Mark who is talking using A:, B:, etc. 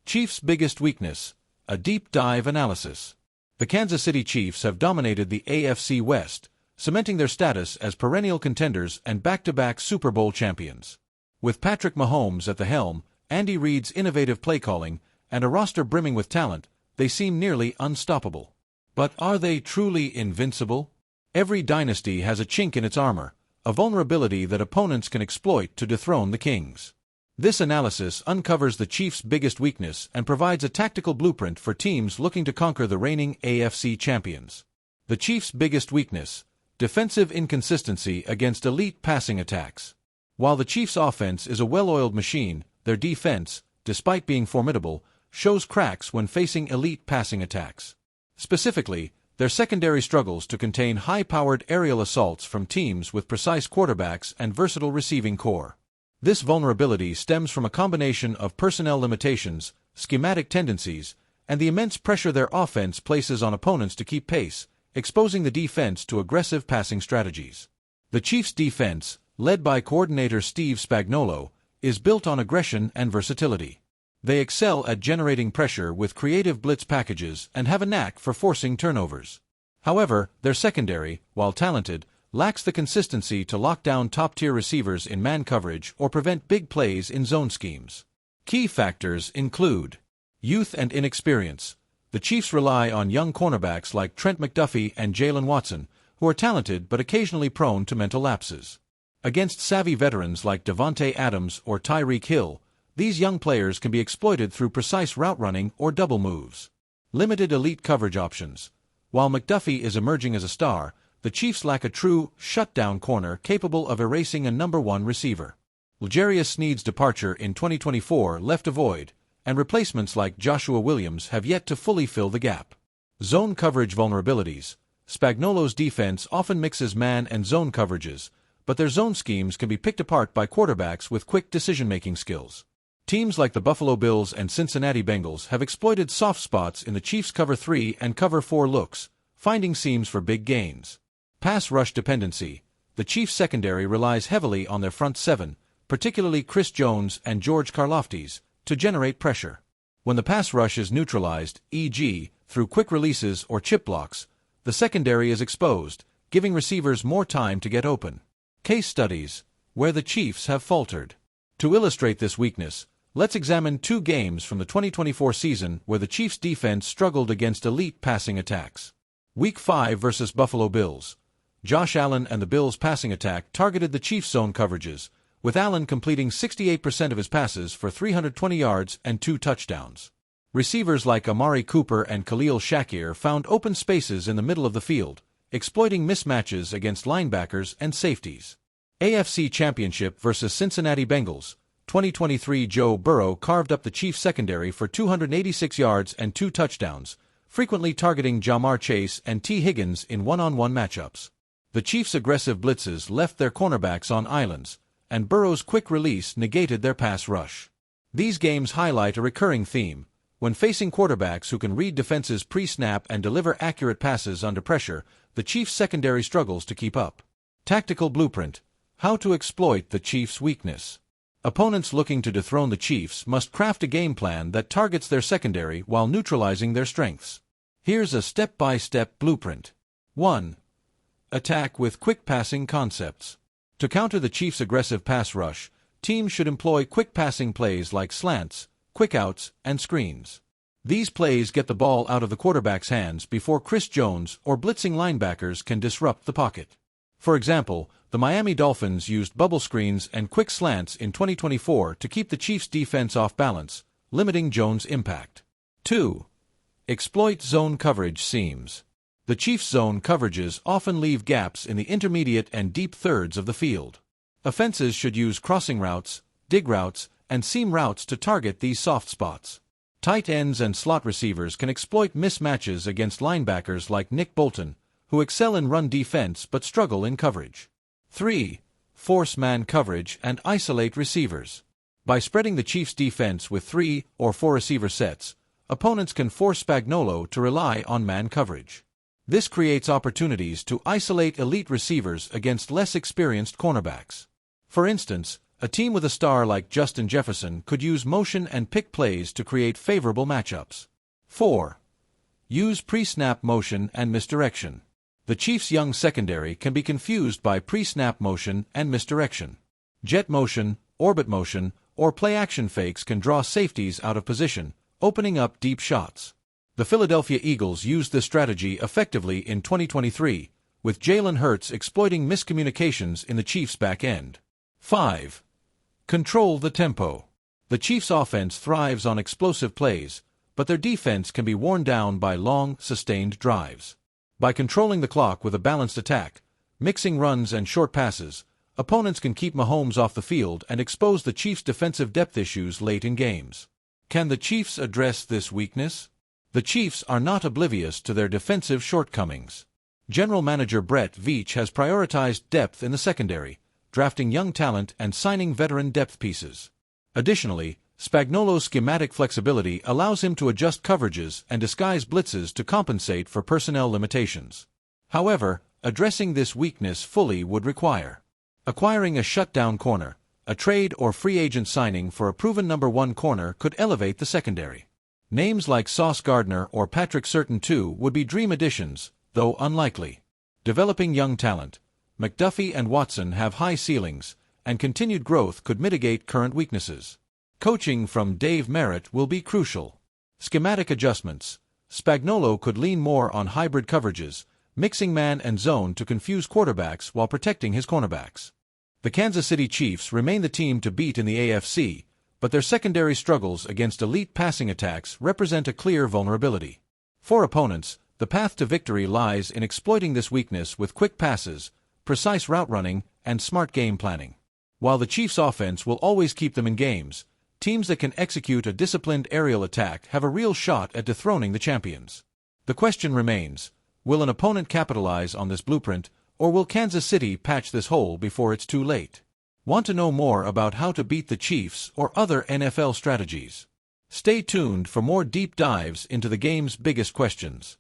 A: Chiefs' biggest weakness, a deep dive analysis. The Kansas City Chiefs have dominated the AFC West, cementing their status as perennial contenders and back-to-back Super Bowl champions. With Patrick Mahomes at the helm, Andy Reid's innovative play calling, and a roster brimming with talent, they seem nearly unstoppable. But are they truly invincible? Every dynasty has a chink in its armor, a vulnerability that opponents can exploit to dethrone the kings. This analysis uncovers the Chiefs' biggest weakness and provides a tactical blueprint for teams looking to conquer the reigning AFC champions. The Chiefs' biggest weakness: defensive inconsistency against elite passing attacks. While the Chiefs' offense is a well-oiled machine, their defense, despite being formidable, shows cracks when facing elite passing attacks. Specifically, their secondary struggles to contain high-powered aerial assaults from teams with precise quarterbacks and versatile receiving core. This vulnerability stems from a combination of personnel limitations, schematic tendencies, and the immense pressure their offense places on opponents to keep pace, exposing the defense to aggressive passing strategies. The Chiefs' defense, led by coordinator Steve Spagnuolo, is built on aggression and versatility. They excel at generating pressure with creative blitz packages and have a knack for forcing turnovers. However, their secondary, while talented, lacks the consistency to lock down top-tier receivers in man coverage or prevent big plays in zone schemes. Key factors include youth and inexperience. The Chiefs rely on young cornerbacks like Trent McDuffie and Jalen Watson, who are talented but occasionally prone to mental lapses. Against savvy veterans like Davante Adams or Tyreek Hill, these young players can be exploited through precise route running or double moves. Limited elite coverage options. While McDuffie is emerging as a star, the Chiefs lack a true shutdown corner capable of erasing a number one receiver. L'Jarius Sneed's departure in 2024 left a void, and replacements like Joshua Williams have yet to fully fill the gap. Zone coverage vulnerabilities. Spagnuolo's defense often mixes man and zone coverages, but their zone schemes can be picked apart by quarterbacks with quick decision-making skills. Teams like the Buffalo Bills and Cincinnati Bengals have exploited soft spots in the Chiefs' cover 3 and cover 4 looks, finding seams for big gains. Pass rush dependency. The Chiefs' secondary relies heavily on their front seven, particularly Chris Jones and George Karlaftis, to generate pressure. When the pass rush is neutralized, e.g., through quick releases or chip blocks, the secondary is exposed, giving receivers more time to get open. Case studies where the Chiefs have faltered. To illustrate this weakness, let's examine two games from the 2024 season where the Chiefs' defense struggled against elite passing attacks. Week 5 versus Buffalo Bills. Josh Allen and the Bills' passing attack targeted the Chiefs' zone coverages, with Allen completing 68% of his passes for 320 yards and 2 touchdowns. Receivers like Amari Cooper and Khalil Shakir found open spaces in the middle of the field, exploiting mismatches against linebackers and safeties. AFC Championship versus Cincinnati Bengals. 2023 Joe Burrow carved up the Chiefs' secondary for 286 yards and 2 touchdowns, frequently targeting Jamar Chase and T. Higgins in one-on-one matchups. The Chiefs' aggressive blitzes left their cornerbacks on islands, and Burrow's quick release negated their pass rush. These games highlight a recurring theme. When facing quarterbacks who can read defenses pre-snap and deliver accurate passes under pressure, the Chiefs' secondary struggles to keep up. Tactical blueprint. How to exploit the Chiefs' weakness. Opponents looking to dethrone the Chiefs must craft a game plan that targets their secondary while neutralizing their strengths. Here's a step-by-step blueprint. 1. Attack with quick passing concepts. To counter the Chiefs' aggressive pass rush, teams should employ quick passing plays like slants, quick outs, and screens. These plays get the ball out of the quarterback's hands before Chris Jones or blitzing linebackers can disrupt the pocket. For example, the Miami Dolphins used bubble screens and quick slants in 2024 to keep the Chiefs' defense off balance, limiting Jones' impact. 2. Exploit zone coverage seams. The Chiefs' zone coverages often leave gaps in the intermediate and deep thirds of the field. Offenses should use crossing routes, dig routes, and seam routes to target these soft spots. Tight ends and slot receivers can exploit mismatches against linebackers like Nick Bolton, who excel in run defense but struggle in coverage. 3. Force man coverage and isolate receivers. By spreading the Chiefs' defense with 3 or 4 receiver sets, opponents can force Spagnuolo to rely on man coverage. This creates opportunities to isolate elite receivers against less experienced cornerbacks. For instance, A team with a star like Justin Jefferson could use motion and pick plays to create favorable matchups. 4. Use pre-snap motion and misdirection. The Chiefs' young secondary can be confused by pre-snap motion and misdirection. Jet motion, orbit motion, or play-action fakes can draw safeties out of position, opening up deep shots. The Philadelphia Eagles used this strategy effectively in 2023, with Jalen Hurts exploiting miscommunications in the Chiefs' back end. 5. Control the tempo. The Chiefs' offense thrives on explosive plays, but their defense can be worn down by long, sustained drives. By controlling the clock with a balanced attack, mixing runs and short passes, opponents can keep Mahomes off the field and expose the Chiefs' defensive depth issues late in games. Can the Chiefs address this weakness? The Chiefs are not oblivious to their defensive shortcomings. General Manager Brett Veach has prioritized depth in the secondary, drafting young talent and signing veteran depth pieces. Additionally, Spagnuolo's schematic flexibility allows him to adjust coverages and disguise blitzes to compensate for personnel limitations. However, addressing this weakness fully would require acquiring a shutdown corner. A trade or free agent signing for a proven number 1 corner could elevate the secondary. Names like Sauce Gardner or Patrick Surtain II would be dream additions, though unlikely. Developing young talent. McDuffie and Watson have high ceilings, and continued growth could mitigate current weaknesses. Coaching from Dave Merritt will be crucial. Schematic adjustments. Spagnuolo could lean more on hybrid coverages, mixing man and zone to confuse quarterbacks while protecting his cornerbacks. The Kansas City Chiefs remain the team to beat in the AFC, but their secondary struggles against elite passing attacks represent a clear vulnerability. For opponents, the path to victory lies in exploiting this weakness with quick passes, precise route running, and smart game planning. While the Chiefs' offense will always keep them in games, teams that can execute a disciplined aerial attack have a real shot at dethroning the champions. The question remains, will an opponent capitalize on this blueprint, or will Kansas City patch this hole before it's too late? Want to know more about how to beat the Chiefs or other NFL strategies? Stay tuned for more deep dives into the game's biggest questions.